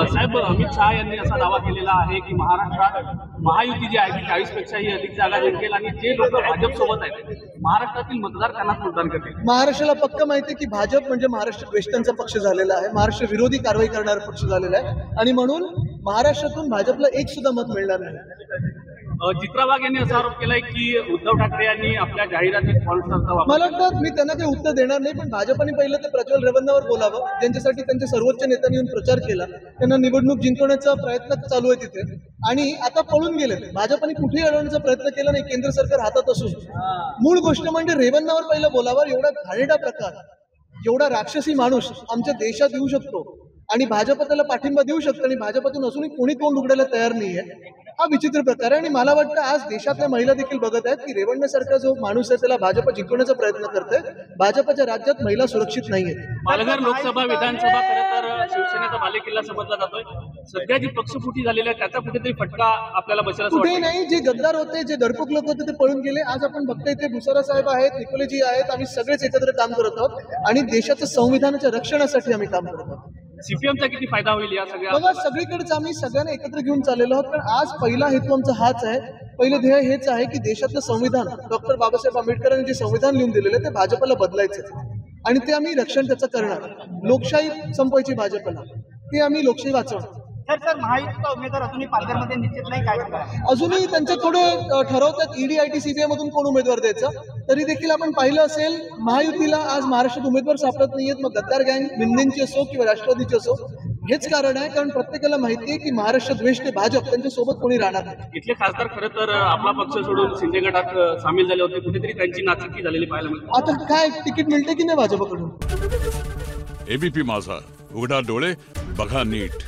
साहेब, अमित शहा यांनी असा दावा केलेला आहे की महाराष्ट्रात महायुती जी आहे ती 40 पेक्षाही अधिक जागा जिंकेल आणि जे लोक भाजप सोबत आहेत महाराष्ट्रातील मतदार त्यांनाच मतदान करतील. महाराष्ट्राला पक्क माहिती आहे की भाजप म्हणजे महाराष्ट्र द्वेष्टांचा पक्ष झालेला आहे, महाराष्ट्र विरोधी कारवाई करणारा पक्ष झालेला आहे आणि म्हणून महाराष्ट्रातून भाजपला एक सुद्धा मत मिळणार नाही. चित्रा वाघ यांनी असा आरोप केलाय की उद्धव ठाकरे यांनी आपल्या जाहिरातीत फॉन्ट्सचा वापर. मला वाटतं मी त्यांना काही उत्तर देणार नाही, पण भाजपने पहिलं ते प्रज्वल रेवन्नावर बोलावं, ज्यांच्यासाठी त्यांच्या सर्वोच्च नेत्यांनी येऊन प्रचार केला, त्यांना निवडणूक जिंकवण्याचा प्रयत्न चालू आहे तिथे आणि आता पळून गेले. भाजपने कुठेही अडवण्याचा प्रयत्न केला नाही केंद्र सरकार हातात असून. मूळ गोष्ट म्हणजे रेवन्नावर पहिलं बोलावर. एवढा घाणेरडा प्रकार, एवढा राक्षसी माणूस आमच्या देशात येऊ शकतो आणि भाजप त्याला पाठिंबा देऊ शकतो आणि भाजपातून असूनही कोणी तोंड उघडायला तयार नाहीये. हा विचित्र प्रकार आहे आणि मला वाटतं आज देशातल्या महिला देखील बघत आहेत की रेवण्णासारखा जो माणूस आहे त्याला भाजप जिंकवण्याचा प्रयत्न करते. भाजपच्या राज्यात महिला सुरक्षित नाहीये. पालघर लोकसभा विधानसभा खरं तर शिवसेनेचा बालेकिल्ला समजला जातोय. सध्या जी पक्षफुटी झालेली आहे त्याचा कुठेतरी फटका आपल्याला बसला. कुठेही नाही. जे गद्दार होते, जे दडपूक लोक होते ते पळून गेले. आज आपण बघतोय ते भुसारा साहेब आहेत, निकोलेजी आहेत, आम्ही सगळेच एकत्र काम करत आहोत आणि देशाच्या संविधानाच्या रक्षणासाठी आम्ही काम करत आहोत. सीपीएमचा किती फायदा होईल या सगळ्या? बघा, सगळीकडेच आम्ही सगळ्यांना एकत्र घेऊन चाललेलो आहोत. पण आज पहिला हेतू आमचा हाच आहे, पहिलं ध्येय हेच आहे की देशातलं संविधान, डॉक्टर बाबासाहेब आंबेडकरांनी जे संविधान लिहून दिलेलं ते भाजपला बदलायचं आणि ते आम्ही रक्षण त्याचं करणार. लोकशाही संपवायची भाजपला, ते आम्ही लोकशाही वाचवणार. सर महायुतीचा उमेदवार अजूनही पालघरमध्ये निश्चित नाही, काय अजूनही त्यांचं थोडं ठरवतात ईडी आयटी सीबीआय मधून कोण उमेदवार द्यायचा. तरी देखील आपण पाहिलं असेल महायुतीला आज महाराष्ट्रात उमेदवार सापडत नाहीयेत. मग गद्दार गँग मिंदेंची असो किंवा राष्ट्रवादीची असो, हेच कारण आहे. कारण प्रत्येकाला माहिती आहे की महाराष्ट्र द्वेष ते भाजप त्यांच्या सोबत कोणी राहणार नाही. इथले खासदार खरं तर आपला पक्ष सोडून शिंदे गटात सामील झाले होते. कुठेतरी त्यांची नाचक्की झालेली पाहायला मिळते. आता काय तिकीट मिळते की नाही भाजपकडून? एबीपी माझा, उघडा डोळे बघा नीट.